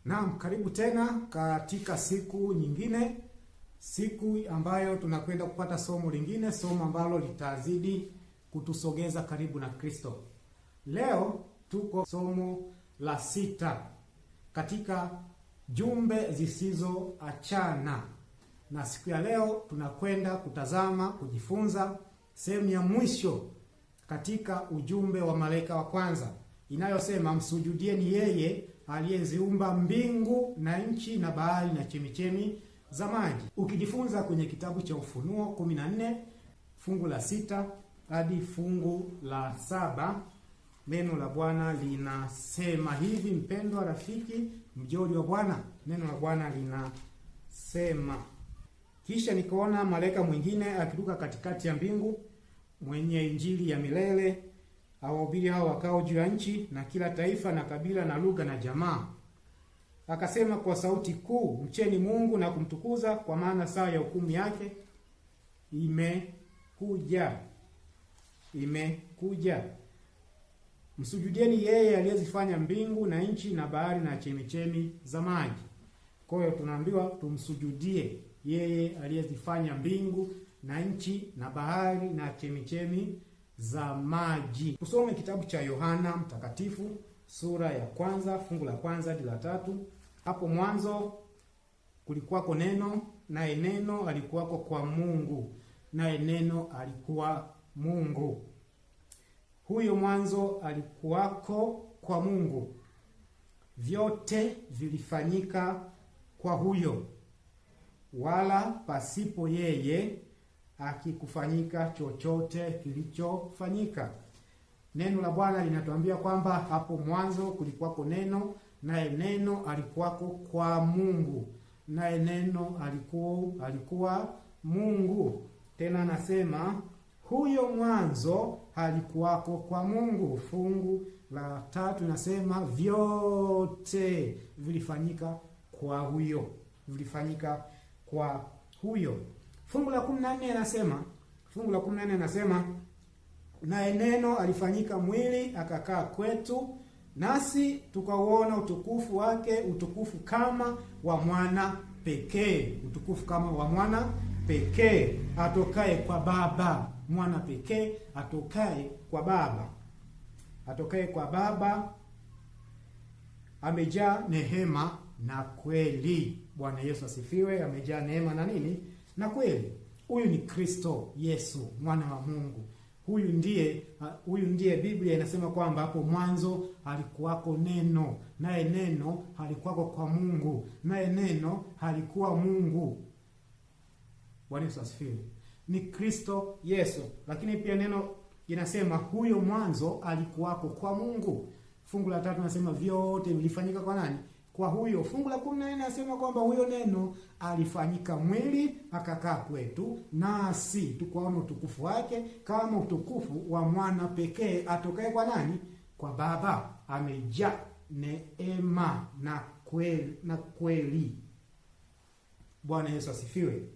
Naam, karibu tena katika siku nyingine, siku ambayo tunakwenda kupata somo lingine, somo ambalo litazidi kutusogeza karibu na Kristo. Leo tuko somo la 6 katika jumbe zisizoachana. Na siku ya leo tunakwenda kujifunza sehemu ya mwisho katika ujumbe wa malaika wa kwanza inayosema, msujudieni yeye aliyeziumba mbingu na nchi na bahari na chemichemi za maji. Ukijifunza kwenye kitabu cha Ufunuo 14 fungu la 6 hadi fungu la 7, neno la Bwana linasema hivi. Mpendwa rafiki, mjoli wa Bwana, neno la Bwana linasema, kisha nikaona malaika mwingine akiruka katikati ya mbingu, mwenye injili ya milele, awahubiri hao wakao juu ya nchi na kila taifa na kabila na lugha na jamaa. Akasema kwa sauti kuu, mcheni Mungu na kumtukuza, kwa maana saa ya hukumu yake imekuja. Msujudieni yeye aliyezifanya mbingu na nchi na bahari na chemichemi za maji. Kwa hiyo tunaambiwa tumsujudie yeye aliyezifanya mbingu na nchi na bahari na chemichemi za maji. Tusome kitabu cha Yohana Mtakatifu sura ya 1 fungu la 1 hadi la 3. Hapo mwanzo kulikuwako neno, naye neno alikuwako kwa Mungu, naye neno alikuwa Mungu. Huyo mwanzo alikuwako kwa Mungu. Vyote vilifanyika kwa huyo, wala pasipo yeye hakikufanyika chochote kilichofanyika. Neno la Bwana linatuambia kwamba hapo mwanzo kulikuwako neno, naye neno alikuwako kwa Mungu, naye neno alikuwa Mungu. Tena anasema huyo mwanzo alikuwako kwa Mungu. Fungu la 3 nasema vyote vilifanyika kwa huyo. Fungu la 14 anasema naye neno alifanyika mwili akakaa kwetu, nasi tukauona utukufu wake, utukufu kama wa mwana pekee atokaye kwa Baba. Mwana pekee atokaye kwa Baba, amejaa neema na kweli. Bwana Yesu asifiwe. Amejaa neema na nini? Na kweli. Huyu ni Kristo Yesu, mwana wa Mungu. Huyu ndiye Biblia inasema kwamba hapo mwanzo alikuwako neno, naye neno alikuwako kwa Mungu, naye neno alikuwa Mungu. Bwana Yesu asifiwe. Ni Kristo Yesu. Lakini pia neno inasema huyo mwanzo alikuwako kwa Mungu. Fungu la 3 nasema vyote vilifanyika kwa nani? Kwa huyo. Fungu la 14 nasema kwamba huyo neno alifanyika mwili akakaa kwetu, nasi tukaona utukufu wake kama utukufu wa mwana pekee atokaye kwa nani? Kwa Baba. Amejaa neema na kweli. Bwana Yesu asifiwe.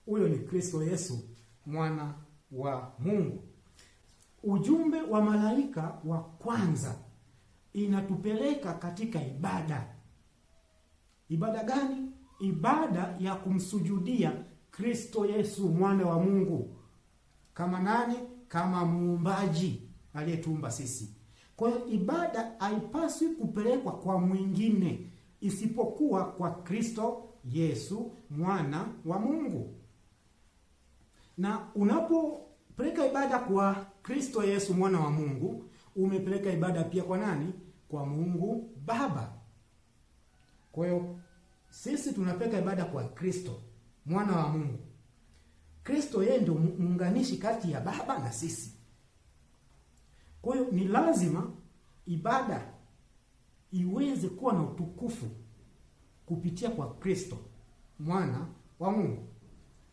Huyo ni Kristo Yesu, mwana wa Mungu. Ujumbe wa malaika wa kwanza inatupeleka katika ibada. Ibada gani? Ibada ya kumsujudia Kristo Yesu, mwana wa Mungu. Kama nani? Kama muumbaji aliyetuumba sisi. Kwa hiyo ibada haipaswi kupelekwa kwa mwingine isipokuwa kwa Kristo Yesu, mwana wa Mungu. Na unapopeleka ibada kwa Kristo Yesu, mwana wa Mungu, umepeleka ibada pia kwa nani? Kwa Mungu Baba. Kwa hiyo sisi tunapeleka ibada kwa Kristo, mwana wa Mungu. Kristo yeye ndio muunganishi kati ya Baba na sisi. Kwa hiyo ni lazima ibada iweze kuwa na utukufu kupitia kwa Kristo, mwana wa Mungu.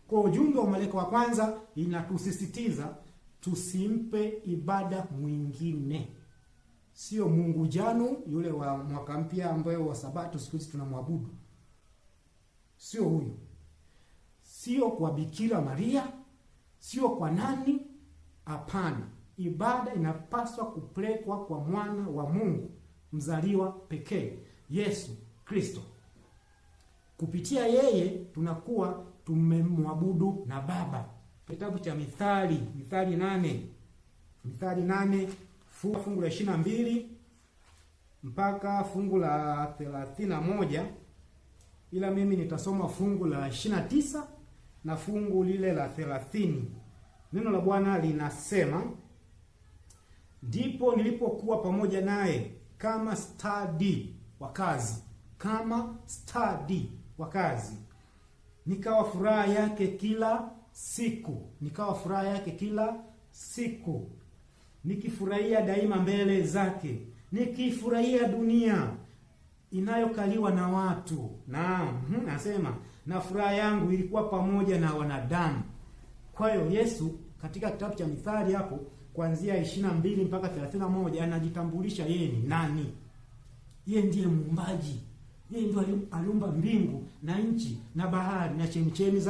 Kwa ujumbe wa malaika wa kwanza inatusisitiza tusimpe ibada mwingine. Sio Mungu janu yule wa mwaka mpya ambaye wa Sabato siku hizi tunamwabudu. Sio huyo. Sio kwa Bikira Maria, sio kwa nani? Hapana. Ibada inapaswa kupelekwa kwa mwana wa Mungu, mzaliwa pekee, Yesu Kristo. Kupitia yeye tunakuwa tumemwabudu na Baba. Kitabu cha Mithali 8 fungu la 22 mpaka fungu la 31, ila mimi nitasoma fungu la 29 na fungu lile la 30. Neno la Bwana linasema, ndipo nilipokuwa pamoja naye kama stadi wa kazi, nikawa furaha yake kila siku, nikifurahia daima mbele zake, nikifurahia dunia inayokaliwa na watu. Nasema na furaha yangu ilikuwa pamoja na wanadamu. Kwa hiyo Yesu katika kitabu cha Mithali hapo kuanzia 22 mpaka 31 anajitambulisha yeye ni nani. Yeye ndiye muumbaji. Yeye ndiye aliumba mbingu na nchi na bahari na chemchemi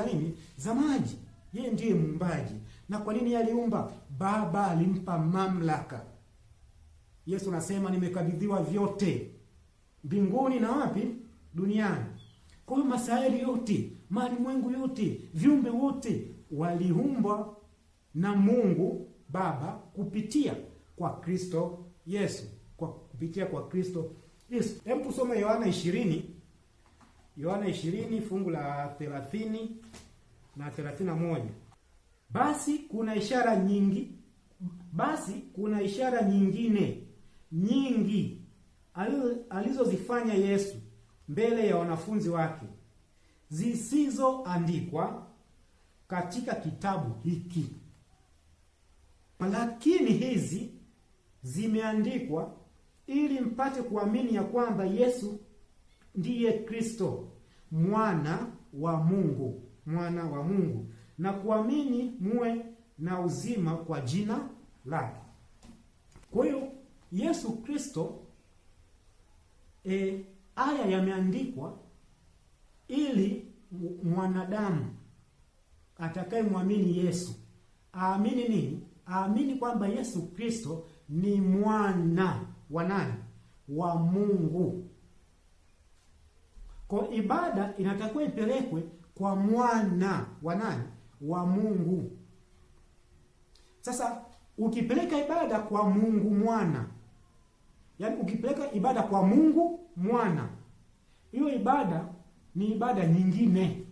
za maji. Yeye ndiye muumbaji. Na kwa nini aliumba? Baba alimpa mamlaka. Yesu anasema nimekabidhiwa vyote mbinguni na wapi? Duniani. Kwa hiyo masayari yote, malimwengu yote, viumbe wote waliumbwa na Mungu Baba kupitia kwa Kristo Yesu. Kupitia kwa Kristo Yesu. Hebu tusome Yohana 20 fungu la 30 na 31. Basi kuna ishara nyingine nyingi alizozifanya Yesu mbele ya wanafunzi wake, zisizoandikwa katika kitabu hiki. Lakini hizi zimeandikwa ili mpate kuamini ya kwamba Yesu ndiye Kristo, mwana wa Mungu, na kuamini muwe na uzima kwa jina lake. Kwa hiyo Yesu Kristo haya yameandikwa ili mwanadamu atakayemwamini Yesu aamini nini? Aamini kwamba Yesu Kristo ni mwana wa nani? Wa Mungu. Kwa ibada inatakiwa ipelekwe kwa mwana wa nani? Wa Mungu. Sasa ukipeleka ibada kwa Mungu mwana, yaani ukipeleka ibada kwa Mungu mwana, hiyo ibada ni ibada nyingine,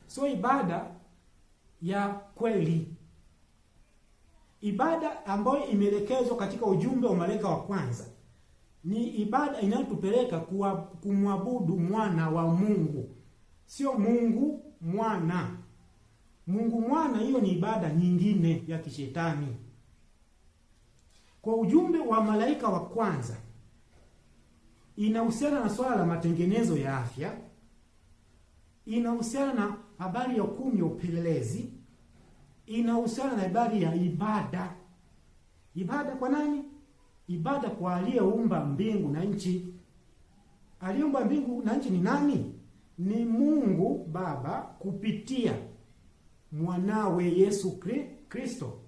sio ibada ya kweli. Ibada ambayo imeelekezwa katika ujumbe wa malaika wa kwanza ni ibada inayotupeleka kumwabudu mwana wa Mungu, sio Mungu mwana. Mungu mwana, hiyo ni ibada nyingine ya kishetani. Kwa ujumbe wa malaika wa kwanza inahusiana na swala la matengenezo ya afya, inahusiana na habari ya hukumu ya upelelezi, inahusiana na habari ya ibada. Ibada kwa nani? Ibada kwa aliyeumba mbingu na nchi. Aliyeumba mbingu na nchi ni nani? Ni Mungu Baba kupitia mwanawe Yesu Kristo.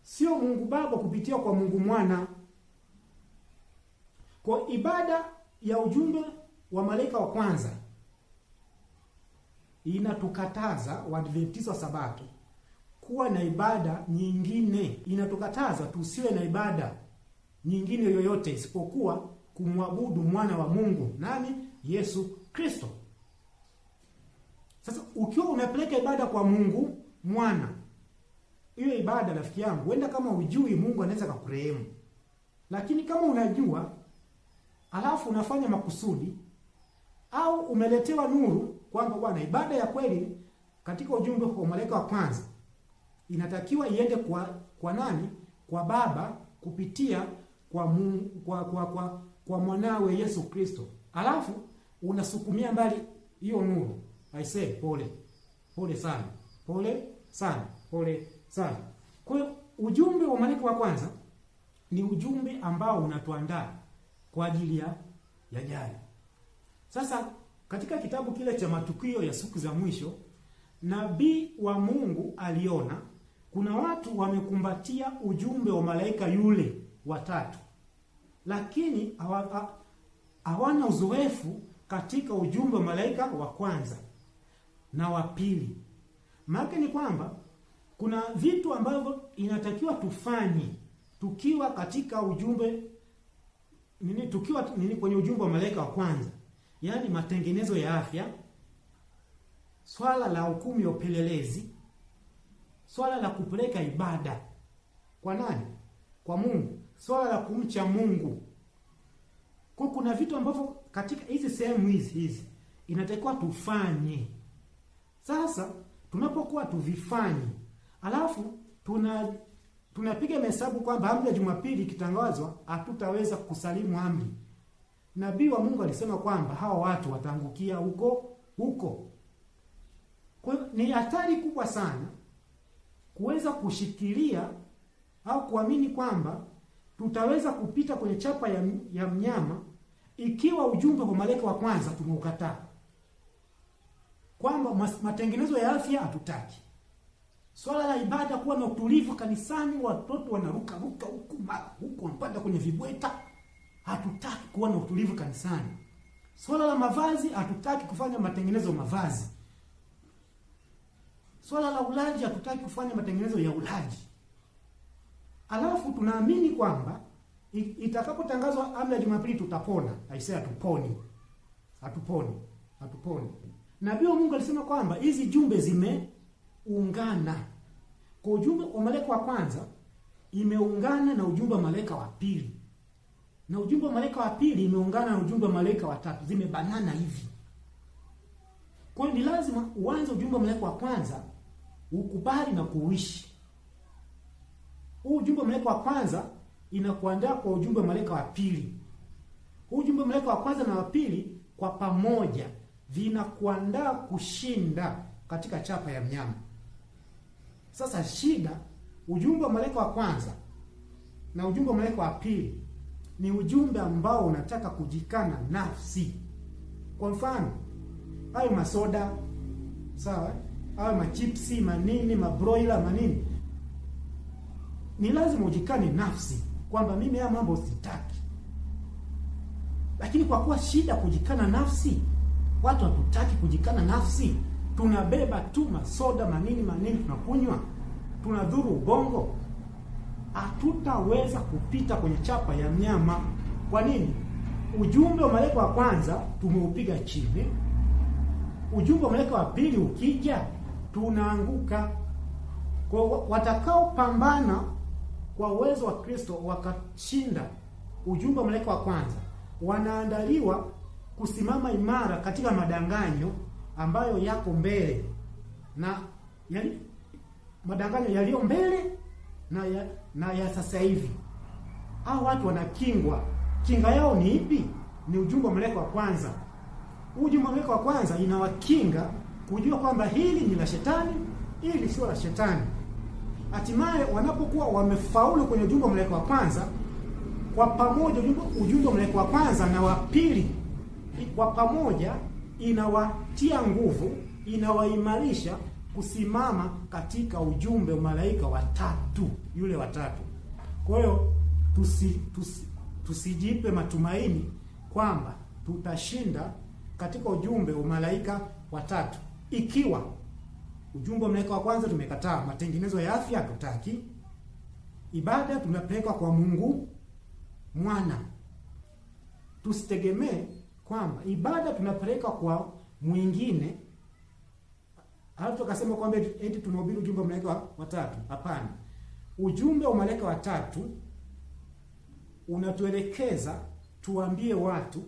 Sio Mungu Baba kupitia kwa Mungu Mwana. Kwa ibada ya ujumbe wa malaika wa kwanza inatukataza Waadventista wa Sabato kuwa na ibada nyingine. Inatukataza tusiwe na ibada nyingine yoyote isipokuwa kumwabudu mwana wa Mungu. Nani? Yesu Kristo. Sasa ukiwa unapeleka ibada kwa Mungu mwana, hiyo ibada rafiki yangu, huenda kama ujui Mungu anaweza kukurehemu. Lakini kama unajua alafu unafanya makusudi, au umeletewa nuru kwamba bwana, ibada ya kweli katika ujumbe wa malaika wa kwanza inatakiwa iende kwa nani? Kwa Baba kupitia kwa Mungu, kwa mwanawe Yesu Kristo. Alafu unasukumia mbali hiyo nuru. I say pole sana. Kwa hiyo ujumbe wa malaika wa kwanza ni ujumbe ambao unatuandaa kwa ajili ya jana. Sasa katika kitabu kile cha matukio ya siku za mwisho, nabii wa Mungu aliona kuna watu wamekumbatia ujumbe wa malaika yule watatu, lakini hawana uzoefu katika ujumbe wa malaika wa kwanza na wa pili. Maana ni kwamba kuna vitu ambavyo inatakiwa tufanye tukiwa katika ujumbe kwenye ujumbe wa malaika wa kwanza, yaani matengenezo ya afya, swala la hukumu ya upelelezi, swala la kupeleka ibada kwa nani? Kwa Mungu, swala la kumcha Mungu. Kwa kuna vitu ambavyo katika hizi sehemu hizi inatakiwa tufanye. Sasa tunapokuwa tuvifanye, alafu tunapiga hesabu kwamba amri ya Jumapili ikitangazwa hatutaweza kusalimu amri. Nabii wa Mungu alisema kwamba hawa watu wataangukia huko. Kwa hiyo ni hatari kubwa sana kuweza kushikilia au kuamini kwamba tutaweza kupita kwenye chapa ya mnyama ikiwa ujumbe wa malaika wa kwanza tumeukataa. Kwamba matengenezo ya afya hatutaki. Swala la ibada, kuwa na utulivu kanisani, watoto wanaruka huku wanapanda kwenye vibweta, hatutaki kuwa na utulivu kanisani. Swala la mavazi, hatutaki kufanya matengenezo ya mavazi. Swala la ulaji, hatutaki kufanya matengenezo ya ulaji. Alafu tunaamini kwamba itakapotangazwa amri ya Jumapili tutapona. Aisee, hatuponi. Nabii wa Mungu alisema kwamba hizi jumbe zimeungana. Kwa ujumbe wa malaika wa kwanza imeungana na ujumbe wa malaika wa pili. Na ujumbe wa malaika wa pili imeungana na ujumbe wa malaika wa tatu. Zimebanana hivi. Kwa hiyo ni lazima uanze ujumbe wa malaika wa kwanza, ukubali na kuishi. Huu ujumbe wa malaika wa kwanza inakuandaa kwa ujumbe wa malaika wa pili. Huu ujumbe wa malaika wa kwanza na wa pili kwa pamoja vinakuandaa kushinda katika chapa ya mnyama. Sasa shida, ujumbe wa malaika wa kwanza na ujumbe wa malaika wa pili ni ujumbe ambao unataka kujikana nafsi. Kwa mfano, hayo masoda, sawa? Hayo machipsi, manini, mabroiler, manini. Ni lazima ujikane nafsi kwamba mimi haya mambo sitaki. Lakini kwa kuwa shida kujikana nafsi, watu hatutaki kujikana nafsi, tunabeba tu masoda, manini tunakunywa, tunadhuru ubongo, hatutaweza kupita kwenye chapa ya mnyama. Kwa nini? Ujumbe wa malaika wa kwanza tumeupiga chini. Ujumbe wa malaika wa pili ukija, tunaanguka. Kwa watakao pambana kwa uwezo wa Kristo wakashinda ujumbe wa malaika wa kwanza, wanaandaliwa kusimama imara katika madanganyo ambayo yako mbele, na madanganyo yaliyo mbele na ya sasa hivi. Hao watu wanakingwa. Kinga yao ni ipi? Ni ujumbe wa malaika wa kwanza. Ujumbe wa malaika wa kwanza inawakinga kujua kwamba hili ni la shetani, hili sio la shetani. Hatimaye wanapokuwa wamefaulu kwenye ujumbe wa malaika wa kwanza, kwa pamoja ujumbe wa malaika wa kwanza na wa pili kwa pamoja inawatia nguvu, inawaimarisha kusimama katika ujumbe wa malaika wa tatu, yule wa tatu. Kwa hiyo tusijipe matumaini kwamba tutashinda katika ujumbe wa malaika wa tatu ikiwa ujumbe wa malaika wa kwanza tumekataa. Matengenezo ya afya hatutaki. Ibada tunapeleka kwa Mungu Mwana. Tusitegemee kwamba ibada tunapeleka kwa mwingine, halafu tukasema kwamba eti tunahubiri ujumbe wa malaika wa tatu. Hapana. Ujumbe wa malaika wa tatu unatuelekeza tuambie watu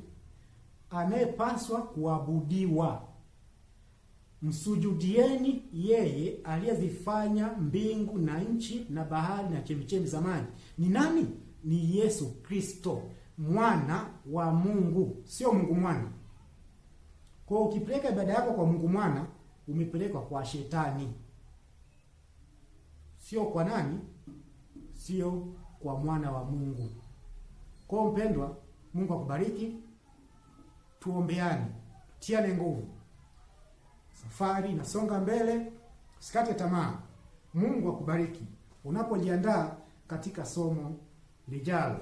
anayepaswa kuabudiwa. Msujudieni yeye aliyezifanya mbingu na nchi na bahari na chemchemi za maji. Ni nani? Ni Yesu Kristo, mwana wa Mungu, sio Mungu mwana. Kwa ukipeleka ibada yako kwa Mungu mwana, umepelekwa kwa shetani. Sio kwa nani? Sio kwa mwana wa Mungu. Kwa mpendwa, Mungu akubariki. Tuombeane, tiane nguvu. Safari inasonga mbele, usikate tamaa. Mungu akubariki unapojiandaa katika somo lijalo.